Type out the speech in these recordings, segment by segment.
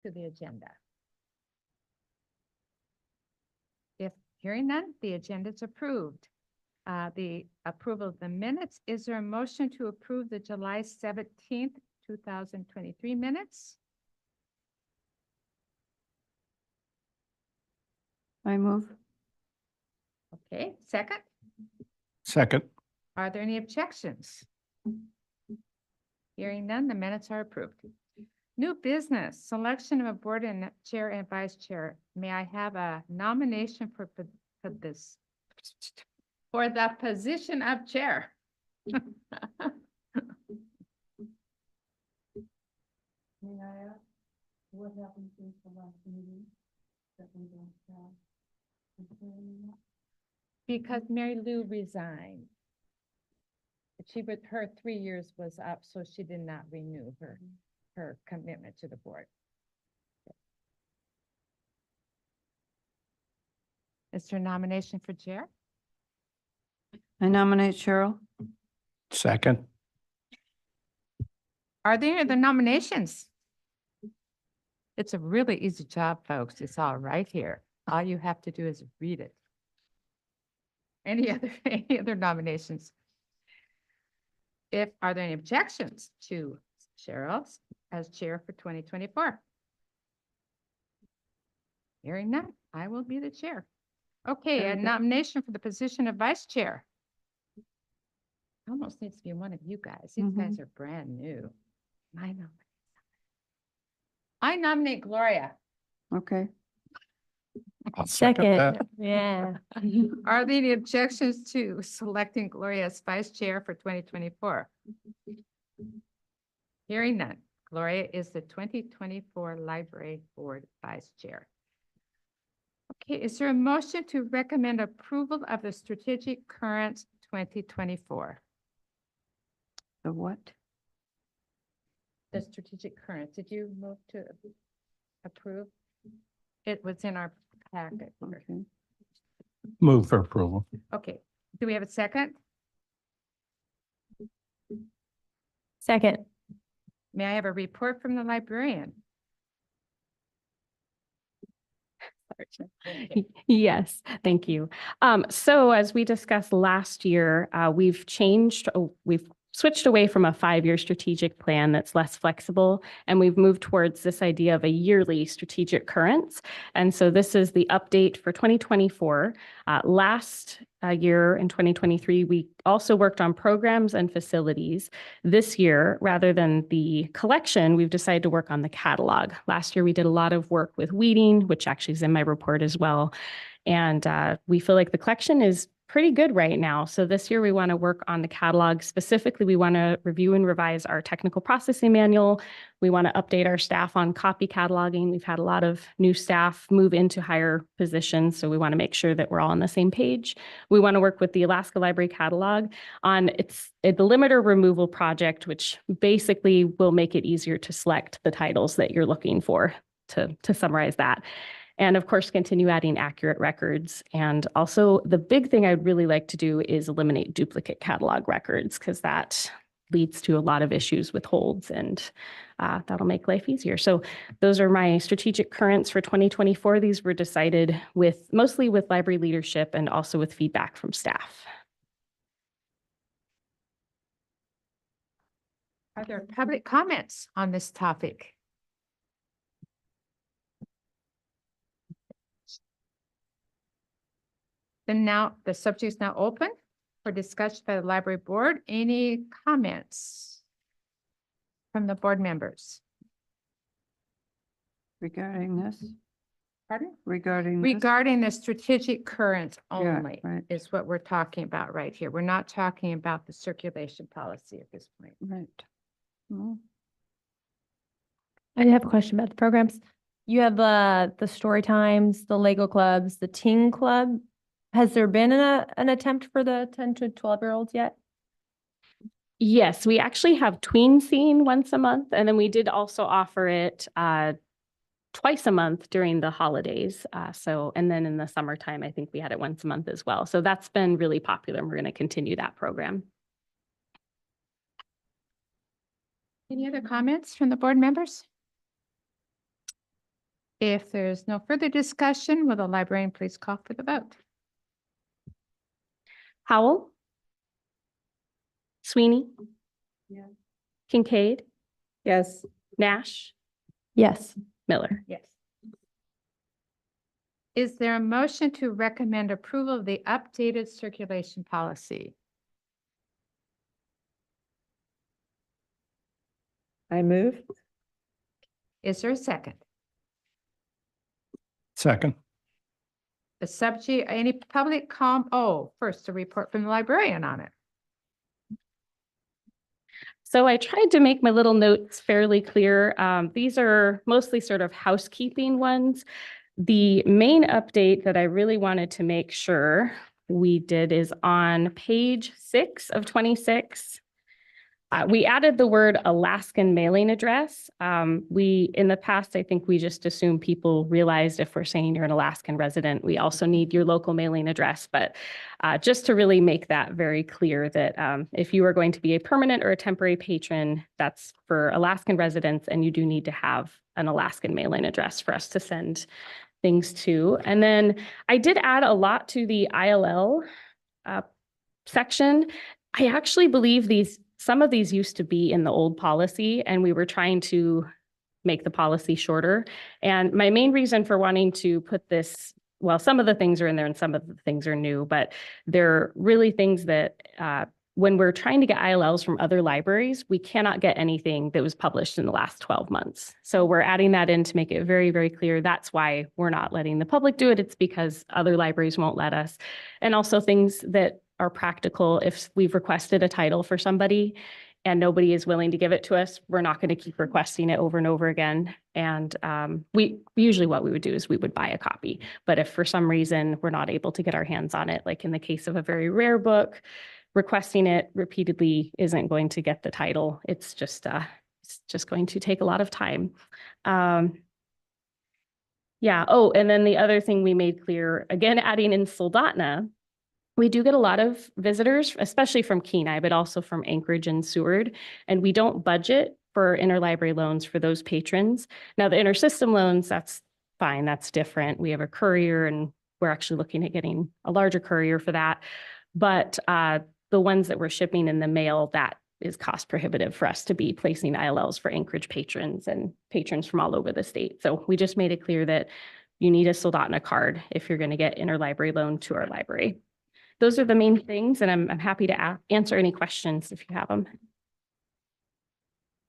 to the agenda? If hearing none, the agenda is approved. The approval of the minutes, is there a motion to approve the July 17th, 2023 minutes? I move. Okay, second. Second. Are there any objections? Hearing none, the minutes are approved. New business, selection of a board and chair and vice chair. May I have a nomination for this, for the position of chair? May I ask what happened since the last meeting? That we don't have a chair anymore? Because Mary Lou resigned. Her 3 years was up, so she did not renew her commitment to the board. Is there a nomination for chair? I nominate Cheryl. Second. Are there any other nominations? It's a really easy job, folks. It's all right here. All you have to do is read it. Any other nominations? Are there any objections to Cheryl as chair for 2024? Hearing none, I will be the chair. Okay, Very a good. nomination for the position of vice chair. Almost needs to be one of you guys. These guys are brand new. I nominate Gloria. Okay. I'll second that. Yeah. Are there any objections to selecting Gloria as vice chair for 2024? Hearing none, Gloria is the 2024 Library Board Vice Chair. Okay, is there a motion to recommend approval of the strategic current 2024? The what? The strategic current, did you move to approve? It was in our packet. Okay. Move for approval. Okay, do we have a second? Second. May I have a report from the librarian? Yes, thank you. So as we discussed last year, we've switched away from a 5-year strategic plan that's less flexible, and we've moved towards this idea of a yearly strategic currents. And so this is the update for 2024. Last year in 2023, we also worked on programs and facilities. This year, rather than the collection, we've decided to work on the catalog. Last year, we did a lot of work with weeding, which actually is in my report as well. And we feel like the collection is pretty good right now. So this year we want to work on the catalog. Specifically, we want to review and revise our technical processing manual. We want to update our staff on copy cataloging. We've had a lot of new staff move into higher positions, so we want to make sure that we're all on the same page. We want to work with the Alaska Library catalog on the limiter removal project, which basically will make it easier to select the titles that you're looking for, to summarize that. And of course, continue adding accurate records. And also the big thing I'd really like to do is eliminate duplicate catalog records, because that leads to a lot of issues with holds, and that'll make life easier. So those are my strategic currents for 2024. These were decided mostly with library leadership and also with feedback from staff. Are there public comments on this topic? Then now the subject is now open for discussion by the library board. Any comments from the board members? Regarding this? Pardon? Regarding this? Regarding the strategic current Yeah, only right. is what we're talking about right here. We're not talking about the circulation policy at this point. Right. Well, I have a question about the programs. You have the story times, the Lego clubs, the teen club. Has there been an attempt for the 10 to 12-year-olds yet? Yes, we actually have tween scene once a month, and then we did also offer it twice a month during the holidays. And then in the summertime, I think we had it once a month as well. So that's been really popular, and we're going to continue that program. Any other comments from the board members? If there's no further discussion, will the librarian please call for the vote? Howell? Sweeney? Yes. Kincaid? Yes. Nash? Yes. Miller? Yes. Is there a motion to recommend approval of the updated circulation policy? I move. Is there a second? Second. The subject, any public first, a report from the librarian on it. So I tried to make my little notes fairly clear. These are mostly sort of housekeeping ones. The main update that I really wanted to make sure we did is on page 6 of 26. We added the word Alaskan mailing address. In the past, I think we just assumed people realized if we're saying you're an Alaskan resident, we also need your local mailing address. But just to really make that very clear that if you are going to be a permanent or a temporary patron, that's for Alaskan residents, and you do need to have an Alaskan mailing address for us to send things to. And then I did add a lot to the ILL section. I actually believe some of these used to be in the old policy, and we were trying to make the policy shorter. And my main reason for wanting to put this, well, some of the things are in there and some of the things are new, but they're really things that when we're trying to get ILLs from other libraries, we cannot get anything that was published in the last 12 months. So we're adding that in to make it very, very clear. That's why we're not letting the public do it. It's because other libraries won't let us. And also things that are practical. If we've requested a title for somebody and nobody is willing to give it to us, we're not going to keep requesting it over and over again. And usually what we would do is we would buy a copy. But if for some reason we're not able to get our hands on it, like in the case of a very rare book, requesting it repeatedly isn't going to get the title. It's just going to take a lot of time. Yeah. Oh, and then the other thing we made clear, again, adding in Soldotna, we do get a lot of visitors, especially from Kenai, but also from Anchorage and Seward, and we don't budget for interlibrary loans for those patrons. Now, the intersystem loans, that's fine, that's different. We have a courier, and we're actually looking at getting a larger courier for that. But the ones that we're shipping in the mail, that is cost prohibitive for us to be placing ILLs for Anchorage patrons and patrons from all over the state. So we just made it clear that you need a Soldotna card if you're going to get interlibrary loan to our library. Those are the main things, and I'm happy to answer any questions if you have them.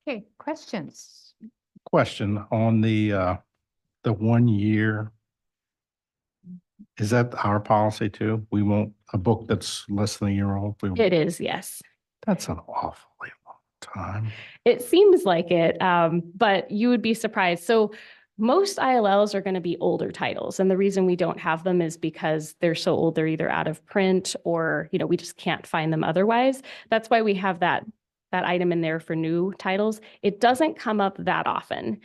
Okay, questions? Question on the 1 year. Is that our policy too? We won't, a book that's less than a year old? It is, yes. That's an awfully long time. It seems like it, but you would be surprised. So most ILLs are going to be older titles. And the reason we don't have them is because they're so old, they're either out of print or, we just can't find them otherwise. That's why we have that item in there for new titles. It doesn't come up that often,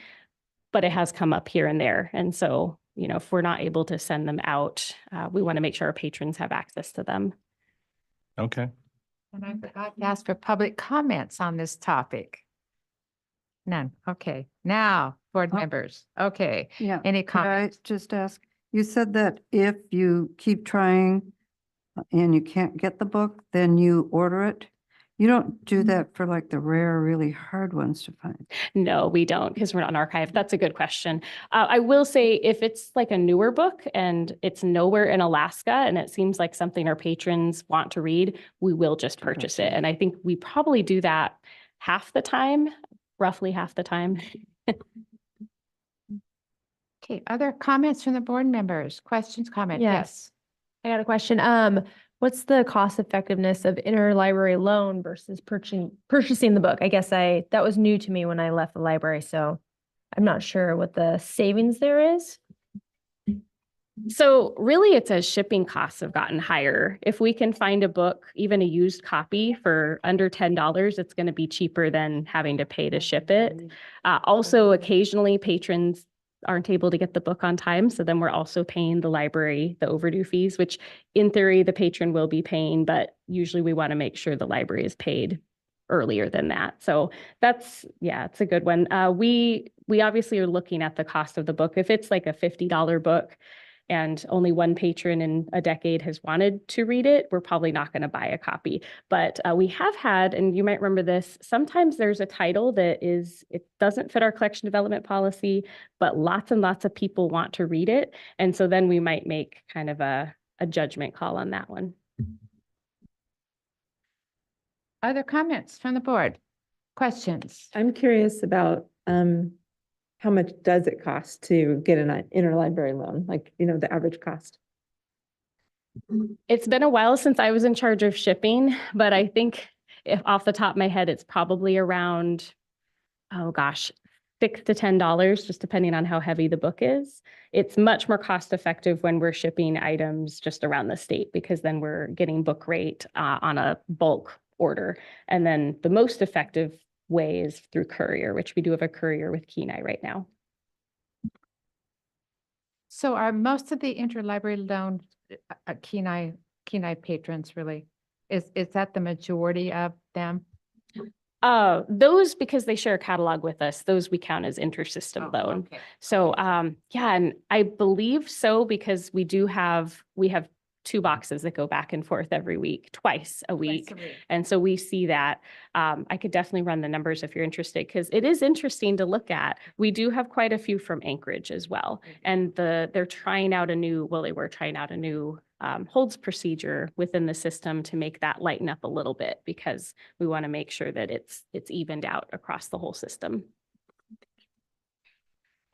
but it has come up here and there. And so, if we're not able to send them out, we want to make sure our patrons have access to them. Okay. And I forgot to ask for public comments on this topic. None. Okay. Now, board members. Okay. Yeah. Any Could I comments? just ask, you said that if you keep trying and you can't get the book, then you order it. You don't do that for like the rare, really hard ones to find. No, we don't, because we're not an archive. That's a good question. I will say if it's like a newer book and it's nowhere in Alaska and it seems like something our patrons want to read, we will just purchase it. And I think we probably do that half the time, roughly half the time. Okay, other comments from the board members? Questions, comments? Yes. I got a question. What's the cost effectiveness of interlibrary loan versus purchasing the book? I guess that was new to me when I left the library, so I'm not sure what the savings there is. So really it's as shipping costs have gotten higher. If we can find a book, even a used copy for under $10, it's going to be cheaper than having to pay to ship it. Also, occasionally patrons aren't able to get the book on time. So then we're also paying the library the overdue fees, which in theory the patron will be paying, but usually we want to make sure the library is paid earlier than that. So it's a good one. We we obviously are looking at the cost of the book. If it's like a $50 book and only one patron in a decade has wanted to read it, we're probably not going to buy a copy. But we have had, and you might remember this, sometimes there's a title that it doesn't fit our collection development policy, but lots and lots of people want to read it. And so then we might make kind of a judgment call on that one. Other comments from the board? Questions? I'm curious about how much does it cost to get an interlibrary loan? Like, the average cost. It's been a while since I was in charge of shipping, but I think if off the top of my head, it's probably around, oh gosh, $6 to $10, just depending on how heavy the book is. It's much more cost effective when we're shipping items just around the state, because then we're getting book rate on a bulk order. And then the most effective way is through courier, which we do have a courier with Kenai right now. So are most of the interlibrary loan Kenai patrons really? Is that the majority of them? Those, because they share a catalog with us, those we count as intersystem Oh, loan. okay. So, yeah, and I believe so, because we have 2 boxes that go back and forth every week, twice a week. And so we see that. I could definitely run the numbers if you're interested, because it is interesting to look at. We do have quite a few from Anchorage as well. And they're trying out they were trying out a new holds procedure within the system to make that lighten up a little bit, because we want to make sure that it's evened out across the whole system.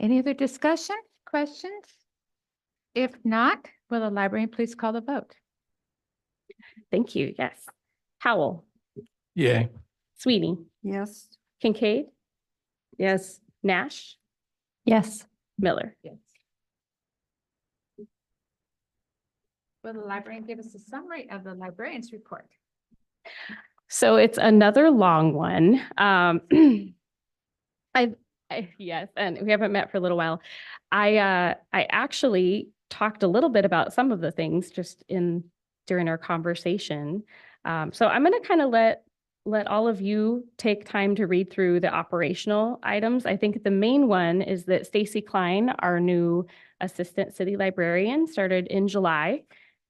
Any other discussion, questions? If not, will the librarian please call the vote? Thank you. Yes. Howell, Yay. Sweeney, Yes. Kincaid, Yes. Nash, Yes. Miller. Yes. Will the librarian give us a summary of the librarian's report? So it's another long one. Yes, and we haven't met for a little while. I actually talked a little bit about some of the things just during our conversation. So I'm going to kind of let all of you take time to read through the operational items. I think the main one is that Stacy Klein, our new assistant city librarian, started in July.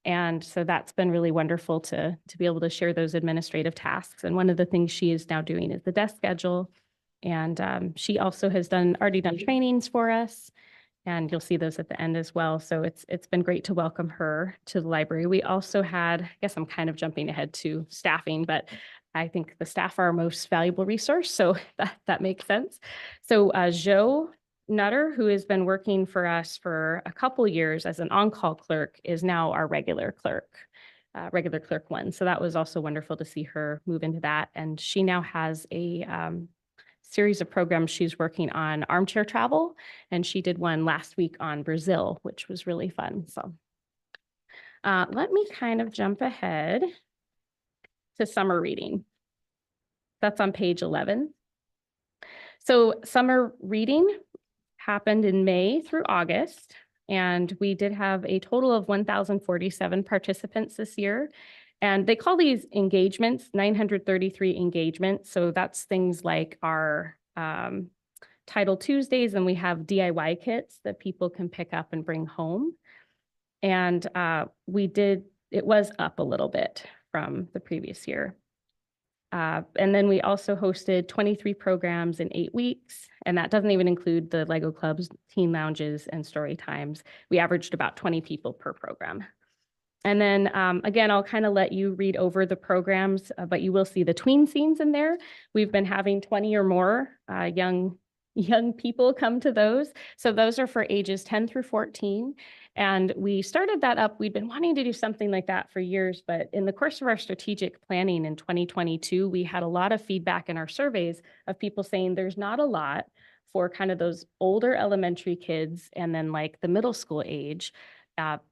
And so that's been really wonderful to be able to share those administrative tasks. And one of the things she is now doing is the desk schedule. And she also has already done trainings for us. And you'll see those at the end as well. So it's been great to welcome her to the library. We also had, I guess I'm kind of jumping ahead to staffing, but I think the staff are our most valuable resource. So that makes sense. So Joe Nutter, who has been working for us for a couple years as an on-call clerk, is now our regular clerk 1. So that was also wonderful to see her move into that. And she now has a series of programs she's working on armchair travel. And she did one last week on Brazil, which was really fun. So let me kind of jump ahead to summer reading. That's on page 11. So summer reading happened in May through August, and we did have a total of 1,047 participants this year. And they call these engagements, 933 engagements. So that's things like our Title Tuesdays, and we have DIY kits that people can pick up and bring home. And it was up a little bit from the previous year. And then we also hosted 23 programs in 8 weeks, and that doesn't even include the Lego clubs, teen lounges, and story times. We averaged about 20 people per program. And then again, I'll kind of let you read over the programs, but you will see the tween scenes in there. We've been having 20 or more young people come to those. So those are for ages 10 through 14. And we started that up. We'd been wanting to do something like that for years, but in the course of our strategic planning in 2022, we had a lot of feedback in our surveys of people saying there's not a lot for kind of those older elementary kids and then like the middle school age.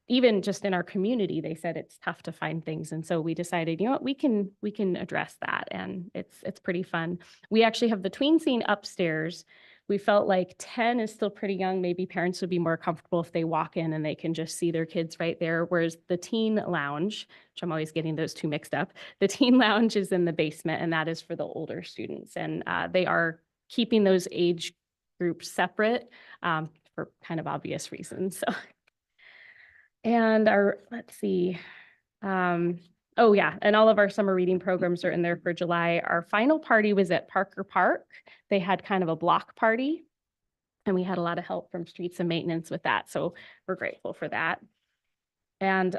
Even just in our community, they said it's tough to find things. And so we decided, you know what, we can address that. And it's pretty fun. We actually have the tween scene upstairs. We felt like 10 is still pretty young. Maybe parents would be more comfortable if they walk in and they can just see their kids right there. Whereas the teen lounge, which I'm always getting those two mixed up, the teen lounge is in the basement, and that is for the older students. And they are keeping those age groups separate for kind of obvious reasons. So, and let's see. Oh yeah, and all of our summer reading programs are in there for July. Our final party was at Parker Park. They had kind of a block party, and we had a lot of help from Streets and Maintenance with that. So we're grateful for that. And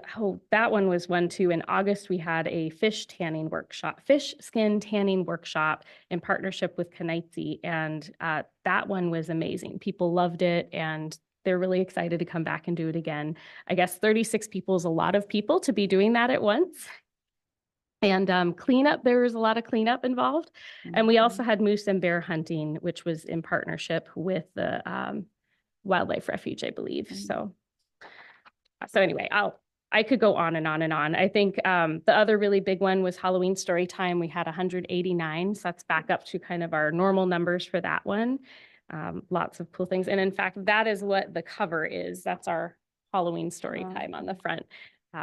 that one was one too. In August, we had a fish skin tanning workshop in partnership with Kenize. And that one was amazing. People loved it, and they're really excited to come back and do it again. I guess 36 people is a lot of people to be doing that at once. And cleanup, there was a lot of cleanup involved. And we also had moose and bear hunting, which was in partnership with the Wildlife Refuge, I believe. So anyway, I could go on and on and on. I think the other really big one was Halloween story time. We had 189, so that's back up to kind of our normal numbers for that one. Lots of cool things. And in fact, that is what the cover is. That's our Halloween story time on the front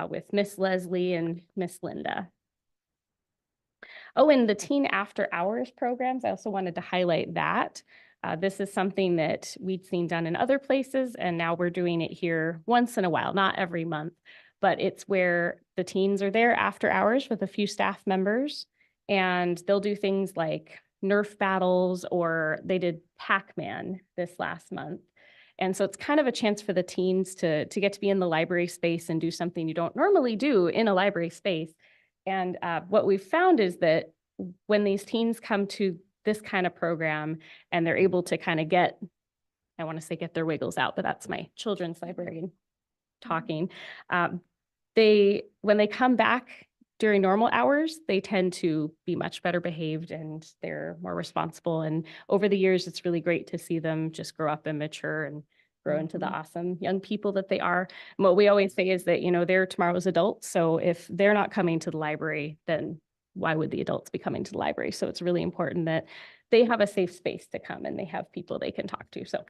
with Miss Leslie and Miss Linda. Oh, and the teen after hours programs, I also wanted to highlight that. This is something that we'd seen done in other places, and now we're doing it here once in a while, not every month, but it's where the teens are there after hours with a few staff members, and they'll do things like Nerf battles, or they did Pac-Man this last month. And so it's kind of a chance for the teens to get to be in the library space and do something you don't normally do in a library space. And what we've found is that when these teens come to this kind of program and they're able to kind of get their wiggles out, but that's my children's librarian talking. When they come back during normal hours, they tend to be much better behaved and they're more responsible. And over the years, it's really great to see them just grow up and mature and grow into the awesome young people that they are. And what we always say is that, they're tomorrow's adults. So if they're not coming to the library, then why would the adults be coming to the library? So it's really important that they have a safe space to come and they have people they can talk to. So,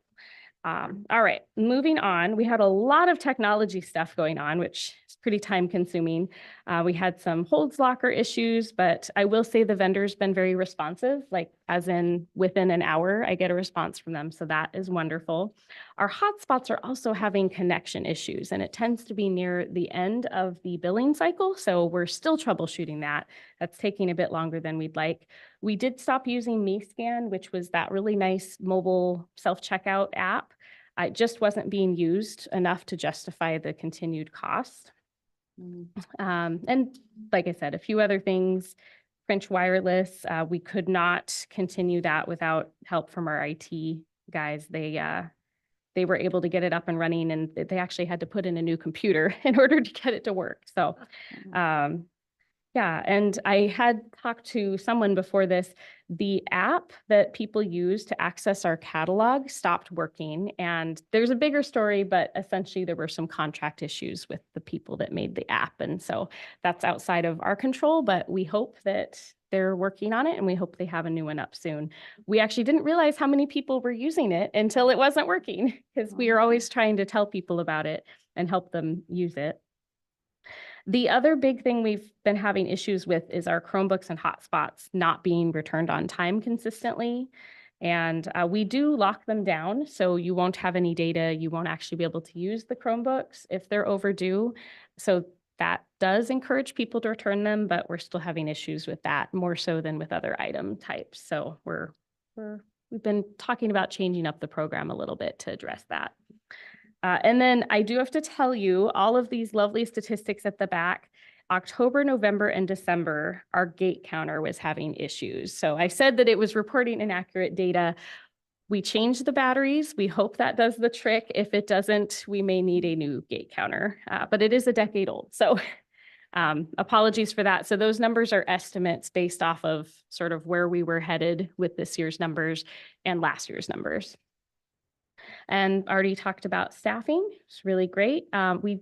all right, moving on. We had a lot of technology stuff going on, which is pretty time consuming. We had some holds locker issues, but I will say the vendor's been very responsive, like as in within an hour, I get a response from them. So that is wonderful. Our hotspots are also having connection issues, and it tends to be near the end of the billing cycle. So we're still troubleshooting that. That's taking a bit longer than we'd like. We did stop using MeScan, which was that really nice mobile self-checkout app. It just wasn't being used enough to justify the continued cost. And like I said, a few other things. French Wireless, we could not continue that without help from our IT guys. They were able to get it up and running, and they actually had to put in a new computer in order to get it to work. So, yeah, and I had talked to someone before this. The app that people use to access our catalog stopped working, and there's a bigger story, but essentially there were some contract issues with the people that made the app. And so that's outside of our control, but we hope that they're working on it, and we hope they have a new one up soon. We actually didn't realize how many people were using it until it wasn't working, because we are always trying to tell people about it and help them use it. The other big thing we've been having issues with is our Chromebooks and hotspots not being returned on time consistently. And we do lock them down, so you won't have any data. You won't actually be able to use the Chromebooks if they're overdue. So that does encourage people to return them, but we're still having issues with that, more so than with other item types. So we've been talking about changing up the program a little bit to address that. And then I do have to tell you, all of these lovely statistics at the back, October, November, and December, our gate counter was having issues. So I said that it was reporting inaccurate data. We changed the batteries. We hope that does the trick. If it doesn't, we may need a new gate counter, but it is a decade old. So apologies for that. So those numbers are estimates based off of sort of where we were headed with this year's numbers and last year's numbers. And already talked about staffing. It's really great. We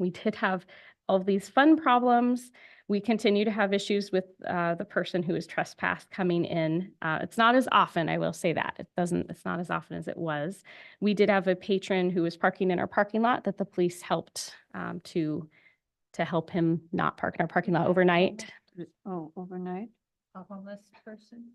did have all these fun problems. We continue to have issues with the person who is trespassed coming in. It's not as often, I will say that. It's not as often as it was. We did have a patron who was parking in our parking lot that the police helped to help him not park in our parking lot overnight. Oh, overnight? a homeless person?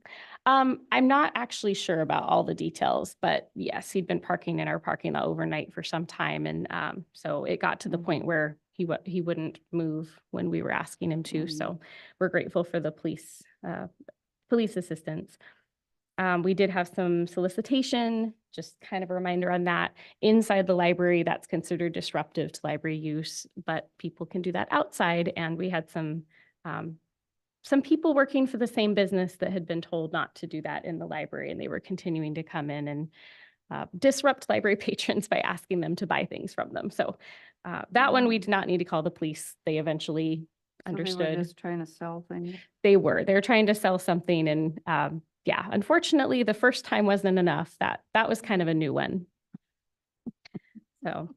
I'm not actually sure about all the details, but yes, he'd been parking in our parking lot overnight for some time. And so it got to the point where he wouldn't move when we were asking him to. So we're grateful for the police assistance. We did have some solicitation, just kind of a reminder on that. Inside the library, that's considered disruptive to library use, but people can do that outside. And we had some people working for the same business that had been told not to do that in the library, and they were continuing to come in and disrupt library patrons by asking them to buy things from them. So that one, we did not need to call the police. They eventually So they were understood. just trying to sell things. They were trying to sell something, and yeah, unfortunately, the first time wasn't enough. That was kind of a new one. So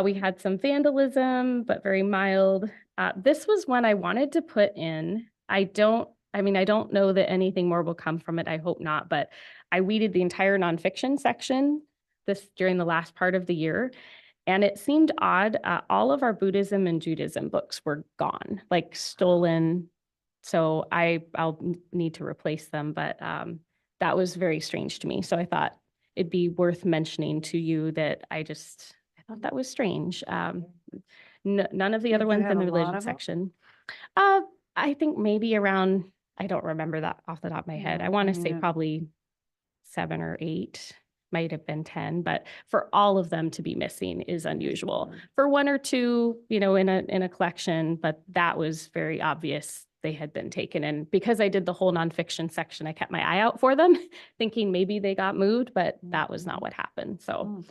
we had some vandalism, but very mild. This was one I wanted to put in. I don't know that anything more will come from it. I hope not, but I weeded the entire nonfiction section during the last part of the year. And it seemed odd. All of our Buddhism and Judaism books were gone, like stolen. So I'll need to replace them, but that was very strange to me. So I thought it'd be worth mentioning to you that I thought that was strange. None of the Did other you ones have in the a lot religion of 'em? section. I think maybe around, I don't remember that off the top of my head. Yeah, I want I to mean, say probably 7 or 8, might have been 10, but for all of them to be missing is unusual. For 1 or 2, in a collection, but that was very obvious they had been taken. And because I did the whole nonfiction section, I kept my eye out for them, thinking maybe they got moved, but that was not what happened. So,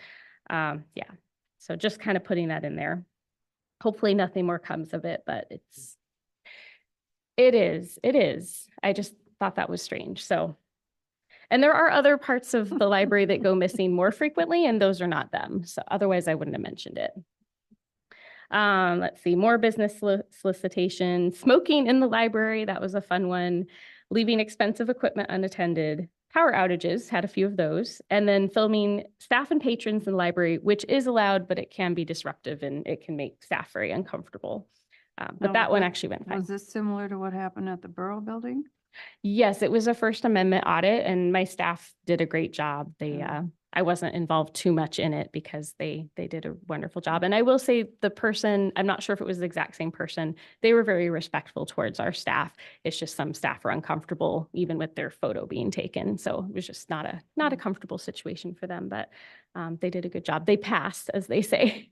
yeah. So just kind of putting that in there. Hopefully nothing more comes of it, but it is. I just thought that was strange. So, and there are other parts of the library that go missing more frequently, and those are not them. So otherwise I wouldn't have mentioned it. Let's see, more business solicitation, smoking in the library. That was a fun one. Leaving expensive equipment unattended. Power outages, had a few of those. And then filming staff and patrons in the library, which is allowed, but it can be disruptive and it can make staff very uncomfortable. But Now, that one was- actually went fine. Was this similar to what happened at the Borough Building? Yes, it was a First Amendment audit and my staff did a great job. I wasn't involved too much in it because they did a wonderful job. And I will say the person, I'm not sure if it was the exact same person, they were very respectful towards our staff. It's just some staff are uncomfortable even with their photo being taken. So it was just not a comfortable situation for them, but they did a good job. They passed, as they say.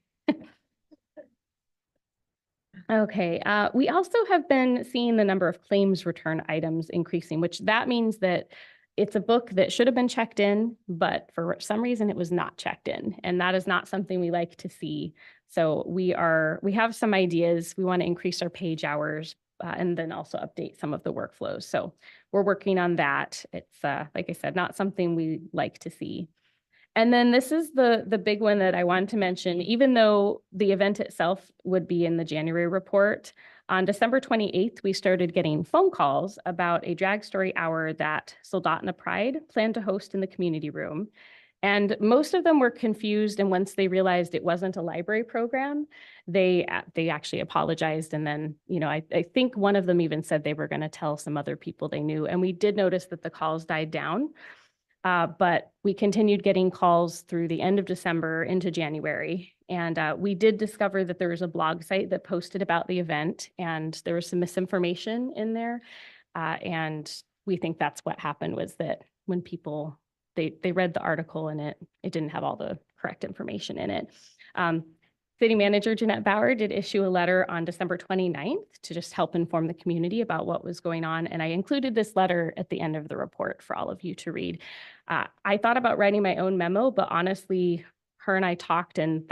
Okay, we also have been seeing the number of claims return items increasing, which that means that it's a book that should have been checked in, but for some reason it was not checked in. And that is not something we like to see. So we have some ideas. We want to increase our page hours and then also update some of the workflows. So we're working on that. It's, like I said, not something we like to see. And then this is the big one that I wanted to mention, even though the event itself would be in the January report. On December 28th, we started getting phone calls about a drag story hour that Soldotna Pride planned to host in the community room. And most of them were confused. And once they realized it wasn't a library program, they actually apologized. And then, I think one of them even said they were going to tell some other people they knew. And we did notice that the calls died down. But we continued getting calls through the end of December into January. And we did discover that there was a blog site that posted about the event and there was some misinformation in there. And we think that's what happened, was that when people, they read the article and it didn't have all the correct information in it. City Manager Jeanette Bauer did issue a letter on December 29th to just help inform the community about what was going on. And I included this letter at the end of the report for all of you to read. I thought about writing my own memo, but honestly, her and I talked and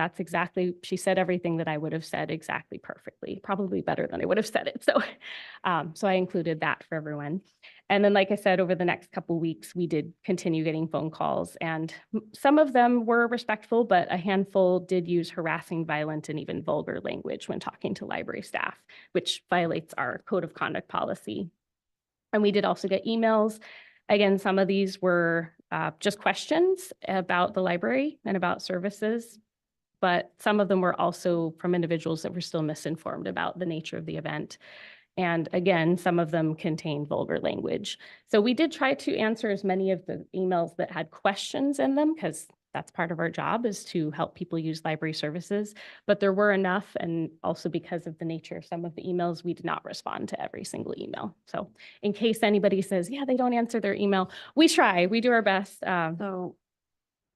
she said everything that I would have said exactly perfectly, probably better than I would have said it. So, so I included that for everyone. And then, like I said, over the next couple of weeks, we did continue getting phone calls and some of them were respectful, but a handful did use harassing, violent, and even vulgar language when talking to library staff, which violates our code of conduct policy. And we did also get emails. Again, some of these were just questions about the library and about services, but some of them were also from individuals that were still misinformed about the nature of the event. And again, some of them contain vulgar language. So we did try to answer as many of the emails that had questions in them, because that's part of our job, is to help people use library services. But there were enough, and also because of the nature of some of the emails, we did not respond to every single email. So in case anybody says, yeah, they don't answer their email, we try, we do our best. So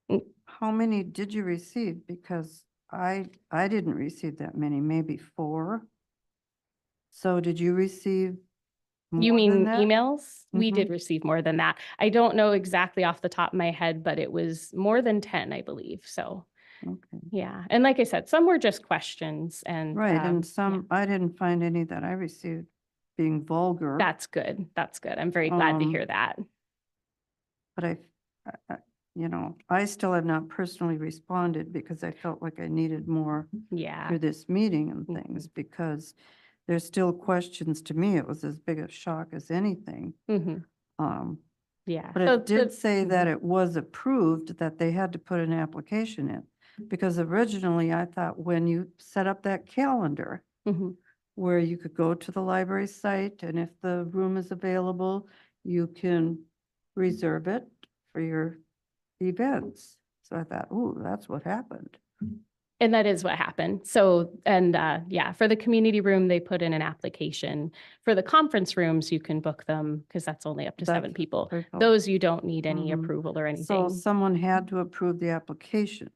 Mm. how many did you receive? Because I didn't receive that many, maybe 4. So did you receive You more than mean that? emails? We did Mhm. receive more than that. I don't know exactly off the top of my head, but it was more than 10, I believe. So, Okay, yeah. And like I said, some were just questions and. right, yeah, and some, I didn't find any that I received being vulgar. That's good. That's good. I'm very glad to Um, hear that. But you know, I still have not personally responded because I felt like I needed more Yeah. through this meeting and Mhm. things, because there's still questions to me. It was as big a shock as anything. Mhm. Um, Yeah. But So it did the- say that mhm. it was approved, that they had to put an application in. Because originally I thought when you set up that calendar Mhm. where you could go to the library site, and if the room is available, you can reserve it for your events. So I thought, ooh, that's what happened. And that is what happened. So, and yeah, for the community room, they put in an application. For the conference rooms, you can book them because that's only up to 7 That's people. what I thought. Those you don't need any Mhm. approval or So anything. someone had to approve the application.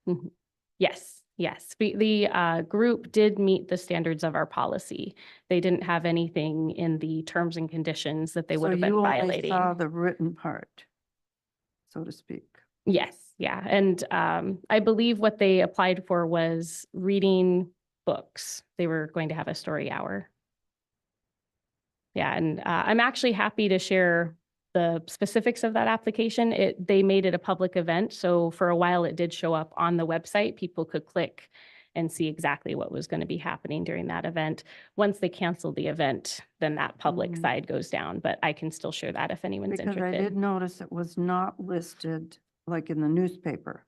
Yes, yes. The group did meet the standards of our policy. They didn't have anything in the terms and conditions that they would have been So you only violating. saw the written part, so to speak. Yes, yeah. And I believe what they applied for was reading books. They were going to have a story hour. Yeah, and I'm actually happy to share the specifics of that application. They made it a public event, so for a while it did show up on the website. People could click and see exactly what was going to be happening during that event. Once they canceled the event, then that public Mhm. side goes down, but I can still share that if anyone's Because I interested. did notice it was not listed like in the newspaper.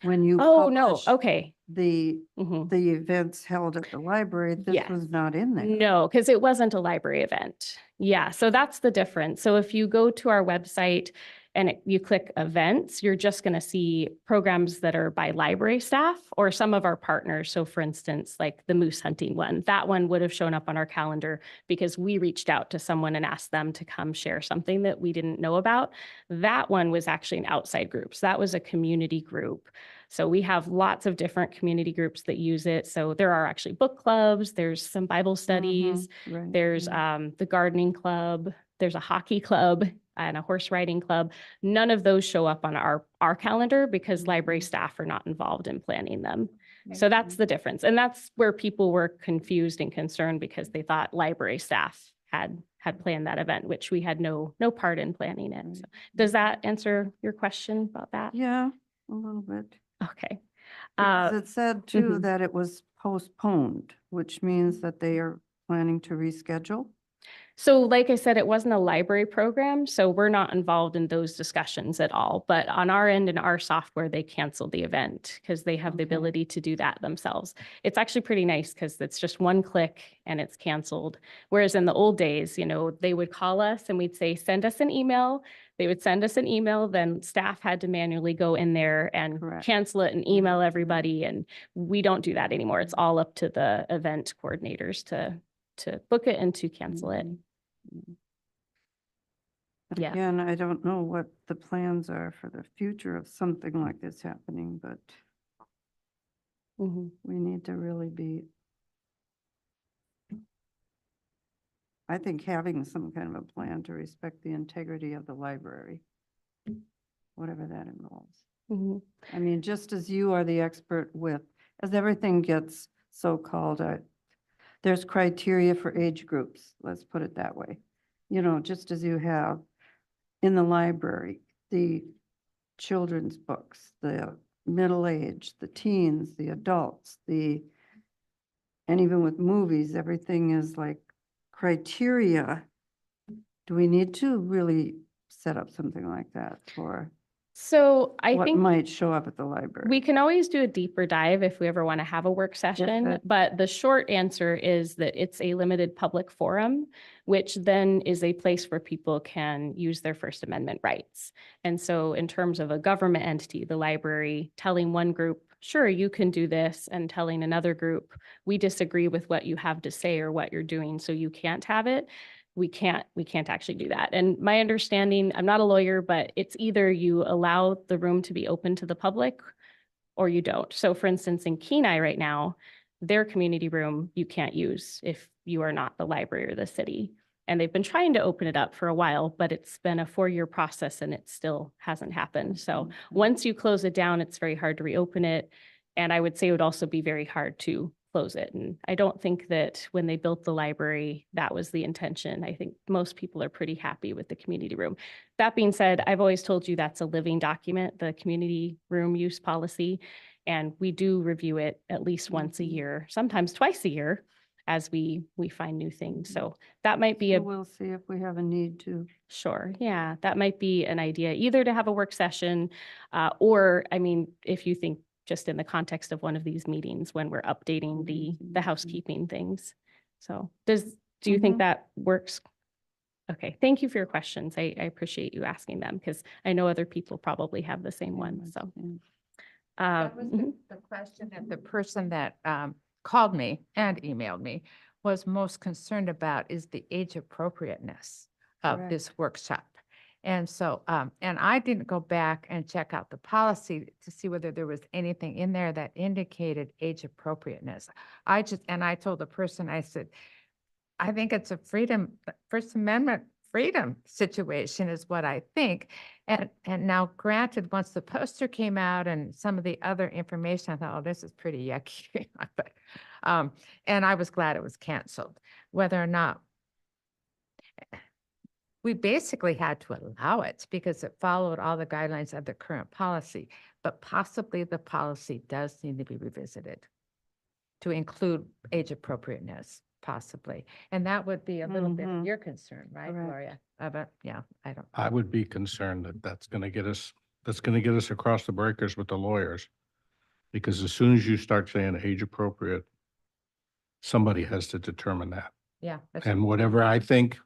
When you Oh, no, publish okay. the Mhm. events held at the library, this Yes. was not in there. No, because it wasn't a library event. Yeah, so that's the difference. So if you go to our website and you click events, you're just going to see programs that are by library staff or some of our partners. So for instance, like the moose hunting one, that one would have shown up on our calendar because we reached out to someone and asked them to come share something that we didn't know about. That one was actually an outside group. So that was a community group. So we have lots of different community groups that use it. So there are actually book clubs, there's some Bible studies, Mhm, right, there's yeah. the gardening club, there's a hockey club and a horse riding club. None of those show up on our calendar because library Mhm. staff are not involved in planning them. Makes So that's sense. the difference. And that's where people were confused and concerned because they thought library staff had planned that event, which we had no part in planning it. So does that answer your question about that? Yeah, a little bit. Okay. Because it said too mhm. that it was postponed, which means that they are planning to reschedule. So like I said, it wasn't a library program, so we're not involved in those discussions at all. But on our end, in our software, they canceled the event because they have the Okay. ability to do that themselves. It's actually pretty nice because it's just one click and it's canceled. Whereas in the old days, they would call us and we'd say, send us an email. They would send us an email, then staff had to manually go in there and Correct. cancel it and Yeah, email yeah. everybody. And we don't do that anymore. It's all up to the event coordinators to book it and to cancel it. Mhm. But Yeah. again, I don't know what the plans are for the future of something like this happening, but Mhm. we need to really be, I think, having some kind of a plan to respect the integrity of the library, whatever that involves. Mhm. I mean, just as you are the expert with, as everything gets so-called, there's criteria for age groups, let's put it that way. Just as you have in the library, the children's books, the middle-aged, the teens, the adults, and even with movies, everything is like criteria. Do we need to really set up something like that for? So I What think might show up at the library? we can always do a deeper dive if we ever want to have a work session, good. but the short answer is that it's a limited public forum, which then is a place where people can use their First Amendment rights. And so in terms of a government entity, the library telling one group, sure, you can do this, and telling another group, we disagree with what you have to say or what you're doing, so you can't have it. We can't actually do that. And my understanding, I'm not a lawyer, but it's either you allow the room to be open to the public or you don't. So for instance, in Kenai right now, their community room you can't use if you are not the library or the city. And they've been trying to open it up for a while, but it's been a 4-year process and it still hasn't happened. So once you close it down, it's very hard to reopen it. And I would say it would also be very hard to close it. And I don't think that when they built the library, that was the intention. I think most people are pretty happy with the community room. That being said, I've always told you that's a living document, the community room use policy. And we do review it at least once a year, sometimes twice a year, as we find new things. So that might be So a we'll see if we have a need to. Sure. Yeah, that might be an idea, either to have a work session, or, I mean, if you think just in the context of one of these meetings when we're updating the housekeeping things. So do you think that works? Okay, thank you for your questions. I appreciate you asking them because I know other people probably have the same ones, so. That was the question that the person that called me and emailed me was most concerned about is the age appropriateness of Correct. this workshop. And so, and I didn't go back and check out the policy to see whether there was anything in there that indicated age appropriateness. I told the person, I said, I think it's a freedom, First Amendment freedom situation is what I think. And now granted, once the poster came out and some of the other information, I thought, oh, this is pretty yucky. But, and I was glad it was canceled. Whether or not we basically had to allow it because it followed all the guidelines of the current policy, but possibly the policy does need to be revisited to include age appropriateness, possibly. And that would be a little bit of your concern, right, Correct. Gloria? But yeah, I don't. I would be concerned that that's going to get us across the breakers with the lawyers. Because as soon as you start saying age appropriate, somebody has to determine that. Yeah. that's And whatever I think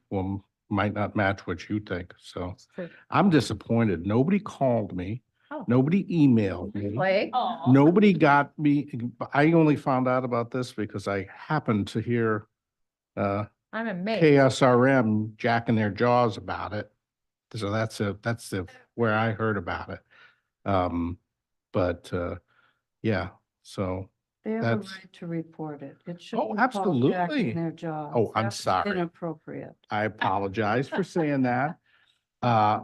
might not match what you think. So true. I'm disappointed. Nobody called me. Oh. Nobody emailed me. Like, Nobody got me. I only found out about this because I happened to hear I'm amazed. KSRM jacking their jaws about it. So that's where I heard about it. Yeah, so, They have a That's- right to report it. It should. Oh, absolutely. Their jaws. Oh, I'm That's sorry. Inappropriate. I apologize for saying that.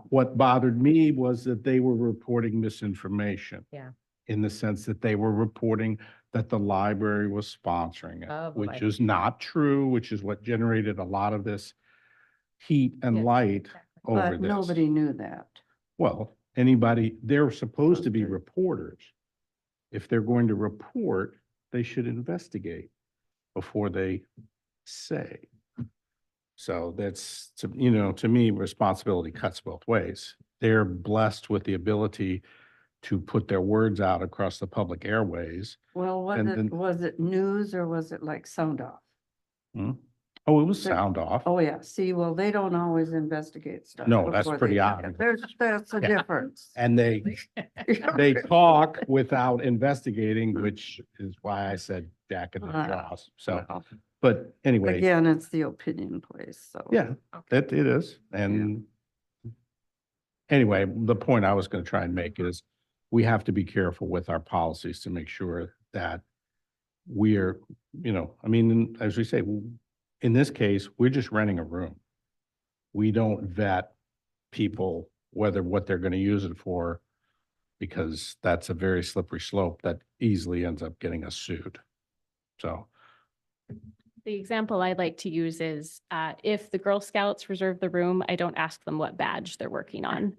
What bothered me was that they were reporting misinformation. Yeah. In the sense that they were reporting that the library was sponsoring Oh, it, boy. which is not true, which is what generated a lot of this heat and Yes, light exactly. over But this. nobody knew that. Well, they're supposed to be reporters. If they're going to report, they should investigate before they say. So that's, to me, responsibility cuts both ways. They're blessed with the ability to put their words out across the public airways. Well, And then- was it news or was it like sound off? Oh, it was There- sound off. Oh, yeah. See, well, they don't always investigate stuff. No, that's before pretty they- obvious. That's a Yeah. difference. And they talk without investigating, which is why I said Jack in the jaws. So, Well, but anyway, Again, it's the opinion place, so. yeah, it is. And anyway, the point I was going to try and make is we have to be careful with our policies to make sure that we're, as we say, in this case, we're just renting a room. We don't vet people, whether what they're going to use it for, because that's a very slippery slope that easily ends up getting us sued. So, The example I'd like to use is if the Girl Scouts reserve the room, I don't ask them what badge they're working on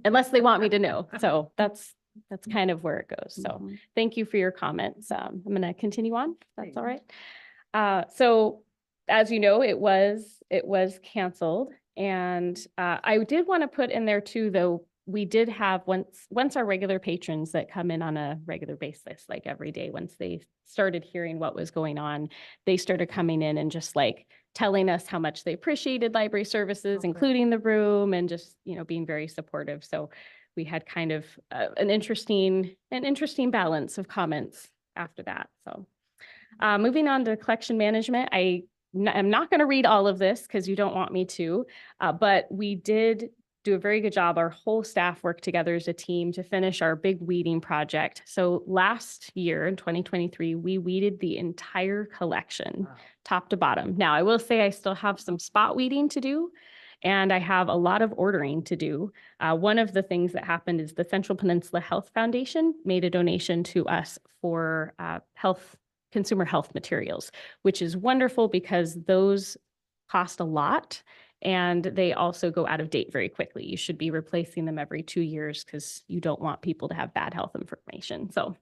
unless they want me to know. So that's kind of where it goes. So Mhm. thank you for your comments. I'm going to continue on. If that's all right. So as you know, it was canceled. And I did want to put in there too, though, we did have once our regular patrons that come in on a regular basis, like every day, once they started hearing what was going on, they started coming in and just like telling us how much they appreciated library services, Okay. including the room, and just, you know, being very supportive. So we had kind of an interesting balance of comments after that. So moving on to collection management, I'm not going to read all of this because you don't want me to, but we did do a very good job. Our whole staff worked together as a team to finish our big weeding project. So last year in 2023, we weeded the entire collection, top to bottom. Now, I will say I still have some spot weeding to do, and I have a lot of ordering to do. One of the things that happened is the Central Peninsula Health Foundation made a donation to us for consumer health materials, which is wonderful because those cost a lot and they also go out of date very quickly. You should be replacing them every 2 years because you don't want people to have bad health information. So,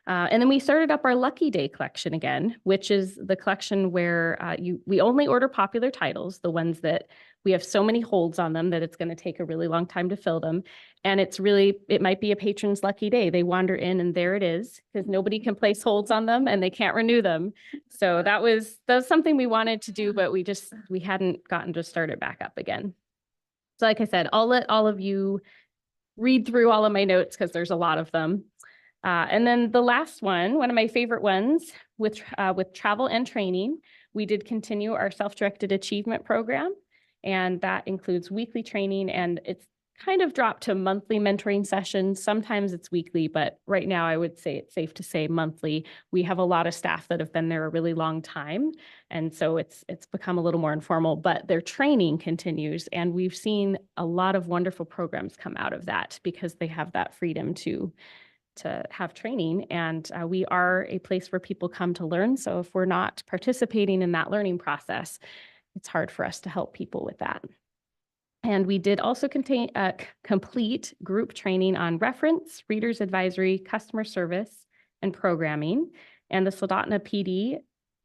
and then we started up our Lucky Day collection again, which is the collection where we only order popular titles, the ones that we have so many holds on them that it's going to take a really long time to fill them. And it might be a patron's lucky day. They wander in and there it is, because nobody can place holds on them and they can't renew them. So that was something we wanted to do, but we hadn't gotten to start it back up again. So like I said, I'll let all of you read through all of my notes because there's a lot of them. And then the last one of my favorite ones with travel and training, we did continue our self-directed achievement program. And that includes weekly training, and it's kind of dropped to monthly mentoring sessions. Sometimes it's weekly, but right now I would say it's safe to say monthly. We have a lot of staff that have been there a really long time. And so it's become a little more informal, but their training continues. And we've seen a lot of wonderful programs come out of that because they have that freedom to have training. And we are a place where people come to learn. So if we're not participating in that learning process, it's hard for us to help people with that. And we did also complete group training on reference, reader's advisory, customer service, and programming. And the Soldotna PD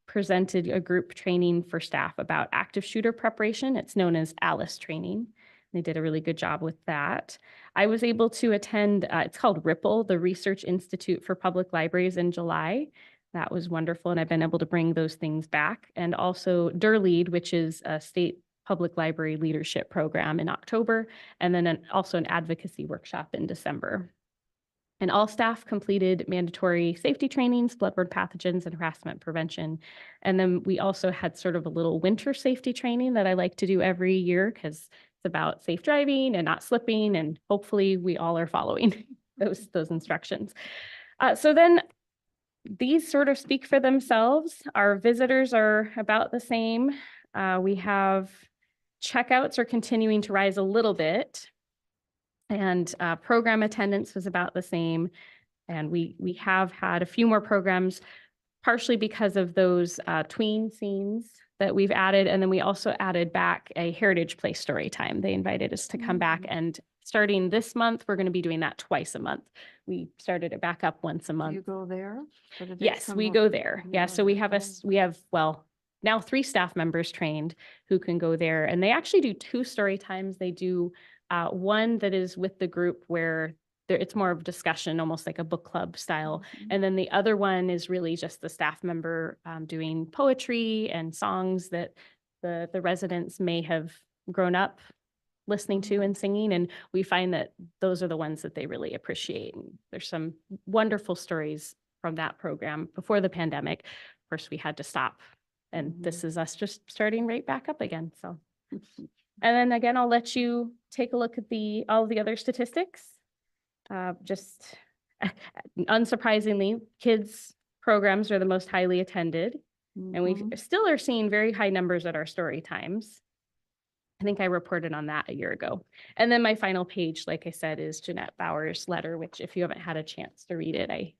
presented a group training for staff about active shooter preparation. It's known as ALICE training. They did a really good job with that. I was able to attend, it's called RIPPLE, the Research Institute for Public Libraries, in July. That was wonderful, and I've been able to bring those things back. And also DERLEAD, which is a state public library leadership program, in October, and then also an advocacy workshop in December. And all staff completed mandatory safety trainings, bloodborne pathogens, and harassment prevention. And then we also had sort of a little winter safety training that I like to do every year because it's about safe driving and not slipping, and hopefully we all are following those instructions. So then these sort of speak for themselves. Our visitors are about the same. We have checkouts are continuing to rise a little bit, and program attendance was about the same. And we have had a few more programs, partially because of those tween scenes that we've added. And then we also added back a Heritage Place story time. They invited us to come back, and starting this month, we're going to be doing that twice a month. We started it back up once a Do month. you go there? Or do they Yes, come we up? go there. You Yeah, go so we there. have now 3 staff members trained who can go there, and they actually do 2 story times. They do one that is with the group where it's more of discussion, almost like a book club style. And then the other one is really just the staff member doing poetry and songs that the residents may have grown up listening to and singing. And we find that those are the ones that they really appreciate. And there's some wonderful stories from that program before the pandemic. Of course, we had to stop. And this is us just starting right back up again. So, and then again, I'll let you take a look at all the other statistics. Just unsurprisingly, kids programs are the most highly attended. And we still are seeing very high numbers at our story times. I think I reported on that a year ago. And then my final page, like I said, is Jeanette Bauer's letter, which if you haven't had a chance to read it, I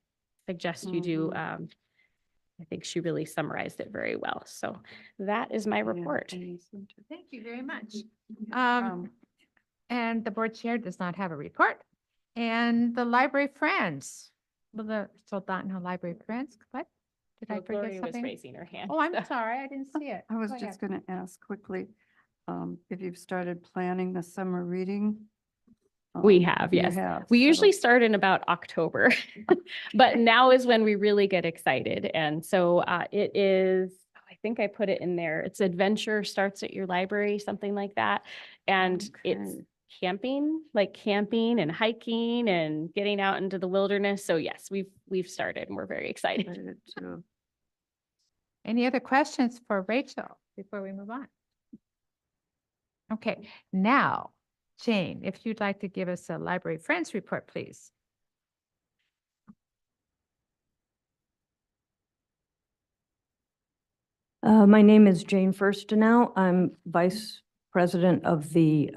suggest you do. I think she really summarized it very well. So that is my report. Thank you very much. And the board chair does not have a report. And the library friends, the Soldotna Library Friends, what? Did I forget Gloria was something? raising her hand. Oh, I'm sorry, I didn't see it. I was Go just ahead. going to ask quickly, if you've started planning the summer reading We Oh, have, you yes. have, We so- usually start in about October, but now is when we really get excited. And so it is, I think I put it in there. It's adventure starts at your library, something like that. And it's Okay. camping and hiking and getting out into the wilderness. So yes, we've started and we're very excited. Excited too. Any other questions for Rachel before we move on? Okay, now, Jane, if you'd like to give us a Library Friends report, please. My name is Jane Firstenow. I'm Vice President of the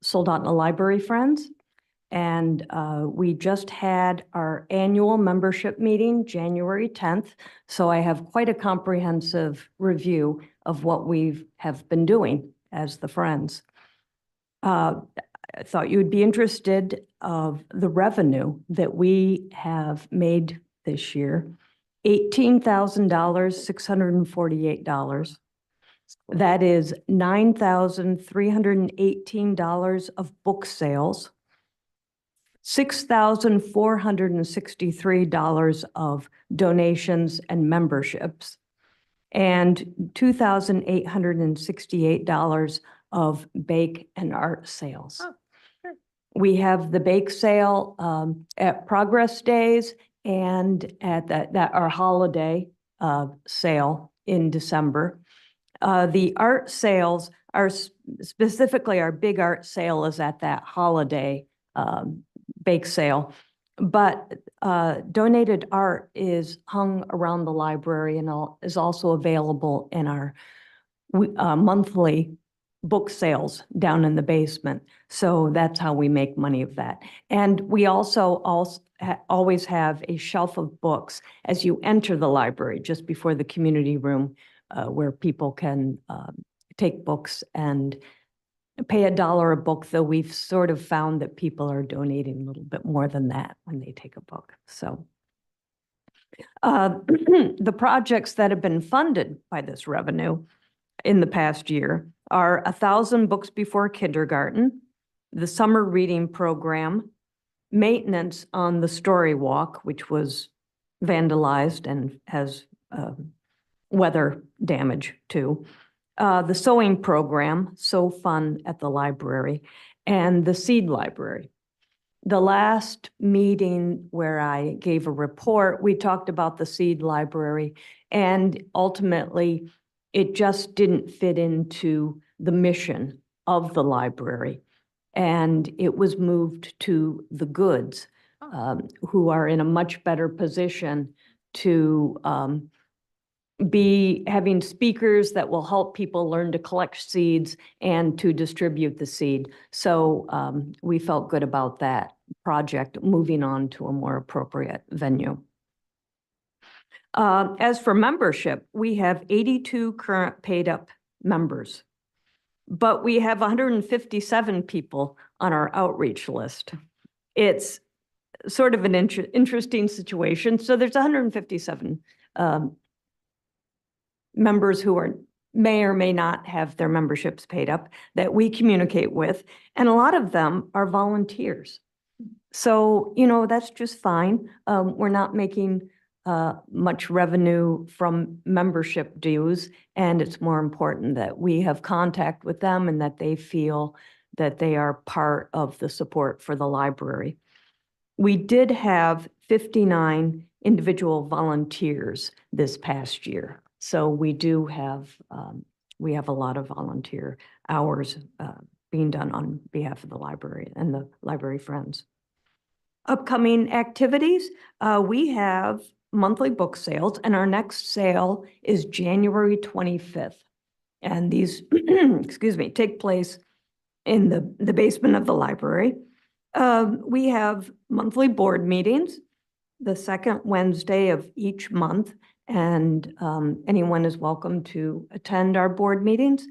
Soldotna Library Friends. And we just had our annual membership meeting, January 10th. So I have quite a comprehensive review of what we have been doing as the Friends. I thought you would be interested of the revenue that we have made this year. $18,648. That is $9,318 of book sales, $6,463 of donations and memberships, and $2,868 of bake and art sales. Oh, sure. We have the bake sale at Progress Days and at our holiday sale in December. The art sales are specifically our big art sale is at that holiday bake sale. But donated art is hung around the library and is also available in our monthly book sales down in the basement. So that's how we make money of that. And we also always have a shelf of books as you enter the library, just before the community room, where people can take books and pay $1 a book, though we've sort of found that people are donating a little bit more than that when they take a book. So the projects that have been funded by this revenue in the past year are 1,000 books before kindergarten, the summer reading program, maintenance on the Story Walk, which was vandalized and has weather damage too, the sewing program, Sew Fun at the library, and the Seed Library. The last meeting where I gave a report, we talked about the Seed Library, and ultimately it just didn't fit into the mission of the library. And it was moved to the Goods, who are in a much better position to be having speakers that will help people learn to collect seeds and to distribute the seed. So we felt good about that project moving on to a more appropriate venue. As for membership, we have 82 current paid up members, but we have 157 people on our outreach list. It's sort of an interesting situation. So there's 157 members who may or may not have their memberships paid up that we communicate with, and a lot of them are volunteers. So, that's just fine. We're not making much revenue from membership dues, and it's more important that we have contact with them and that they feel that they are part of the support for the library. We did have 59 individual volunteers this past year. So we do have, we have a lot of volunteer hours being done on behalf of the library and the library friends. Upcoming activities, we have monthly book sales, and our next sale is January 25th. And these, excuse me, take place in the basement of the library. We have monthly board meetings, the second Wednesday of each month, and anyone is welcome to attend our board meetings.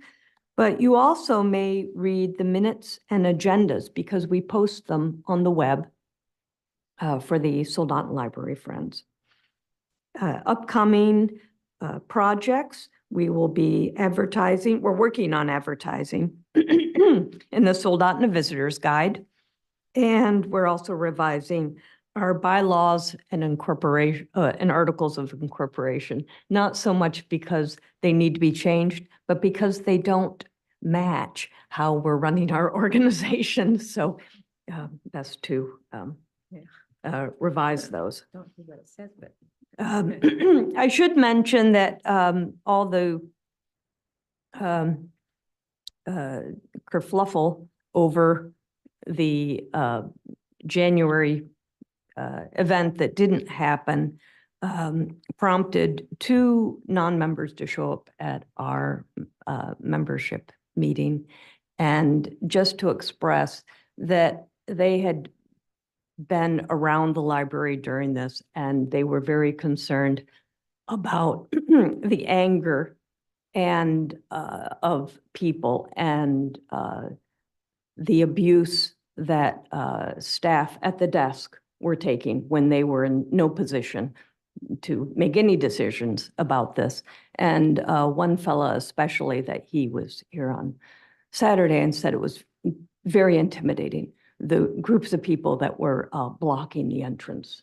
But you also may read the minutes and agendas because we post them on the web for the Soldotna Library Friends. Upcoming projects, we will be advertising. We're working on advertising in the Soldotna Visitors Guide. And we're also revising our bylaws and incorporation, and articles of incorporation, not so much because they need to be changed, but because they don't match how we're running our organization. So best to revise those. Don't do what it says, but. I should mention that all the kerfluffle over the January event that didn't happen prompted two non-members to show up at our membership meeting. And just to express that they had been around the library during this, and they were very concerned about the anger and of people and the abuse that staff at the desk were taking when they were in no position to make any decisions about this. And one fella especially, that he was here on Saturday and said it was very intimidating, the groups of people that were blocking the entrance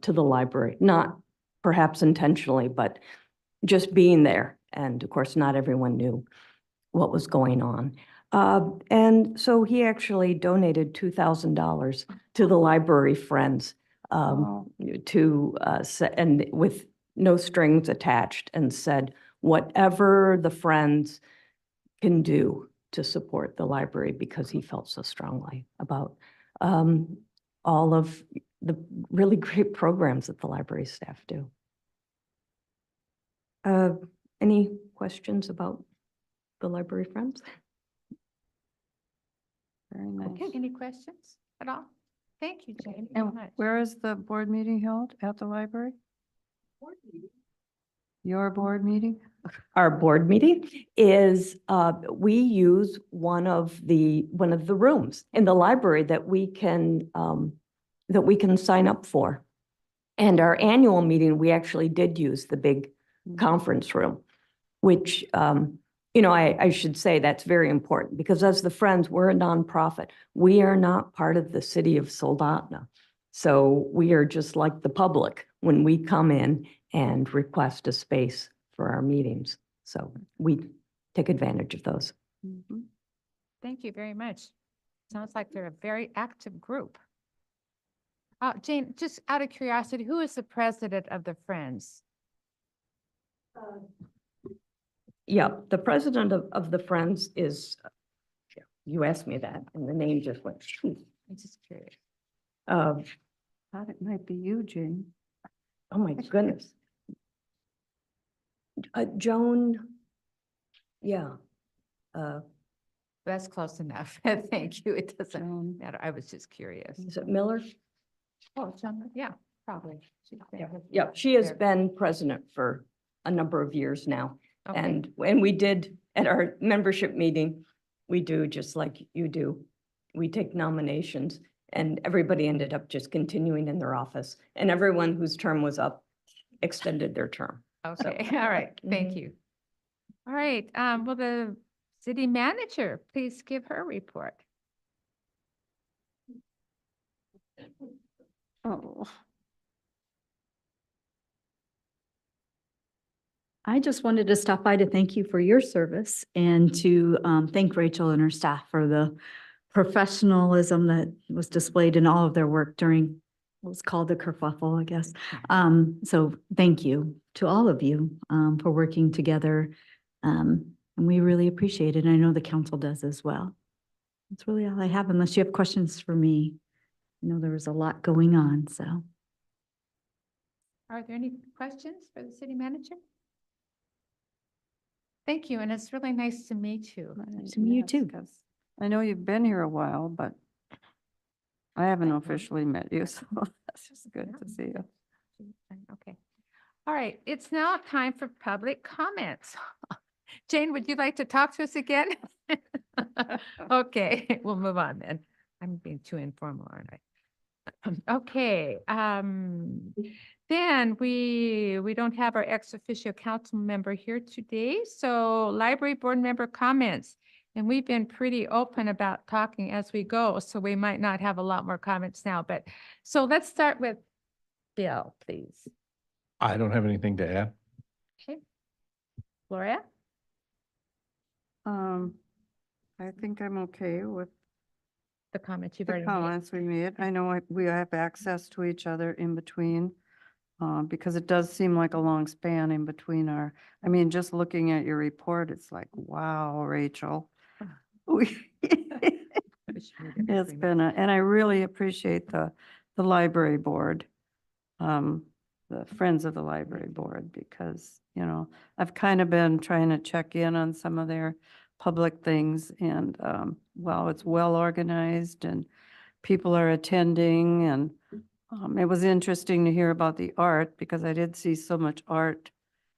to the library, not perhaps intentionally, but just being there. And of course, not everyone knew what was going on. And so he actually donated $2,000 to the library friends and with no strings attached, and said, whatever the friends can do to support the library, because he felt so strongly about all of the really great programs that the library staff do. Any questions about the library friends? Very nice. Okay, any questions at all? Thank you, Jane, very And much. where is the board meeting held? At the library? Your board meeting? Our board meeting is, we use one of the rooms in the library that we can sign up for. And our annual meeting, we actually did use the big conference room, which, I should say that's very important, because as the Friends, we're a nonprofit. We are not part of the city of Soldotna. So we are just like the public when we come in and request a space for our meetings. So we take advantage of those. Mhm. Thank you very much. Sounds like they're a very active group. Jane, just out of curiosity, who is the president of the Friends? Yeah, the president of the Friends is, you asked me that, and the name just went, shoo. I'm just curious. Thought it might be you, Jane. Oh my goodness. Joan, yeah. That's close enough. Thank you. It doesn't Joan. matter. I was just curious. Is it Miller? Oh, John, yeah, probably. She's there. Yeah, she has There. been president for a number of years now. Okay. And when we did at our membership meeting, we do just like you do. We take nominations, and everybody ended up just continuing in their office, and everyone whose term was up extended their term. Okay, all right, thank you. All right, will the city manager please give her report? Oh, I just wanted to stop by to thank you for your service and to thank Rachel and her staff for the professionalism that was displayed in all of their work during what was called the kerfuffle, I guess. So thank you to all of you for working together. And we really appreciate it. I know the council does as well. That's really all I have, unless you have questions for me. I know there was a lot going on, so. Are there any questions for the city manager? Thank you, and it's really nice to meet you. Nice to meet you yes, too. 'cause I know you've been here a while, but I haven't officially met you, so that's just good to see you. Okay. All right, it's now time for public comments. Jane, would you like to talk to us again? Okay, we'll move on then. I'm being too informal, aren't I? Okay, then we don't have our ex officio council member here today, so library board member comments. And we've been pretty open about talking as we go, so we might not have a lot more comments now, but, so let's start with Bill, please. I don't have anything to add. Okay. Gloria? I think I'm okay with The comments you've the already made. comments we made. I know we have access to each other in between, because it does seem like a long span in between our, I mean, just looking at your report, it's like, wow, Rachel. We- It's been, and I really appreciate the library board, the Friends of the Library Board, because, you know, I've kind of been trying to check in on some of their public things, and while it's well organized and people are attending, and it was interesting to hear about the art, because I did see so much art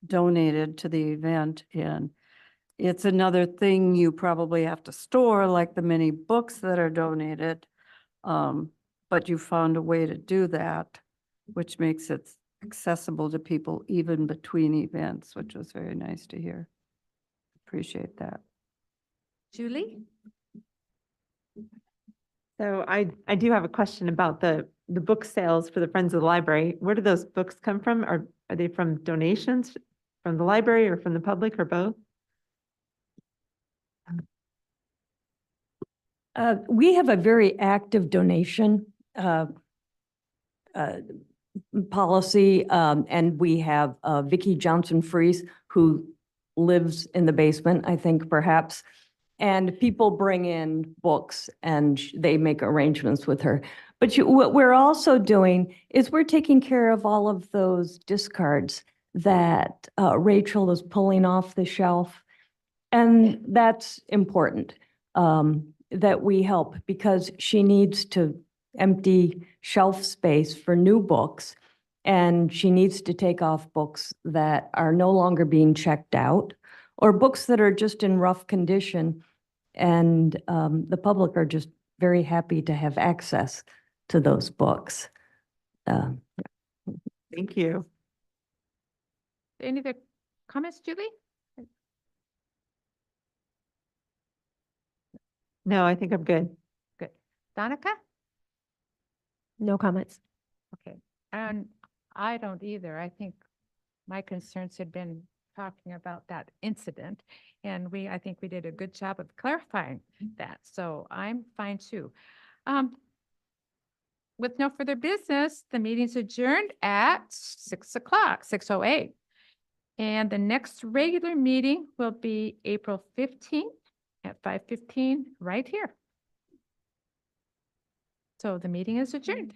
donated to the event, and it's another thing you probably have to store, like the many books that are donated. But you found a way to do that, which makes it accessible to people even between events, which was very nice to hear. Appreciate that. Julie? So I do have a question about the book sales for the Friends of the Library. Where do those books come from? Are they from donations from the library or from the public or both? We have a very active donation policy, and we have Vicki Johnson Fries, who lives in the basement, I think perhaps. And people bring in books and they make arrangements with her. But what we're also doing is we're taking care of all of those discards that Rachel is pulling off the shelf. And that's important, that we help, because she needs to empty shelf space for new books. And she needs to take off books that are no longer being checked out, or books that are just in rough condition. And the public are just very happy to have access to those books. Thank you. Any other comments, Julie? No, I think I'm good. Good. Donica? No comments. Okay, and I don't either. I think my concerns had been talking about that incident, and I think we did a good job of clarifying that, so I'm fine too. With no further business, the meeting's adjourned at 6 o'clock, 6:08. And the next regular meeting will be April 15th at 5:15, right here. So the meeting is adjourned.